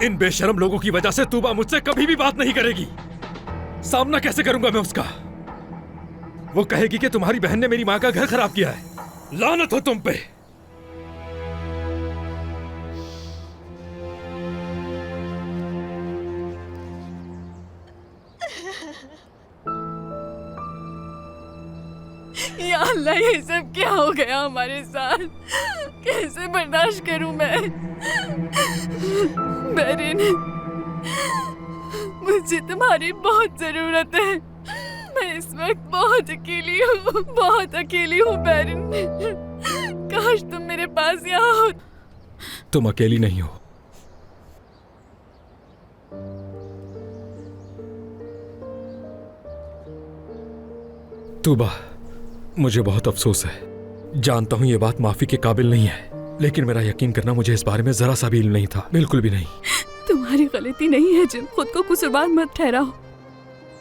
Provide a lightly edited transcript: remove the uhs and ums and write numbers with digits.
इन बेशरम लोगों की वजह से तूबा मुझसे कभी भी बात नहीं करेगी। सामना कैसे करूंगा मैं उसका? वो कहेगी कि तुम्हारी बहन ने मेरी माँ का घर खराब किया है। लानत हो तुम पे। या अल्लाह, ये सब क्या हो गया हमारे साथ? कैसे बर्दाश्त करूं मैं? बेरिन, मुझे तुम्हारी बहुत जरूरत है। मैं इस वक्त बहुत अकेली हूँ बेरिन। काश तुम मेरे पास यहाँ हो। तुम अकेली नहीं हो। तूबा, मुझे बहुत अफसोस है। जानता हूं ये बात माफी के काबिल नहीं है, लेकिन मेरा यकीन करना, मुझे इस बारे में जरा सा भी इल्म नहीं था, बिल्कुल भी नहीं। तुम्हारी गलती नहीं है जिम, खुद को कसूरवार मत ठहराओ।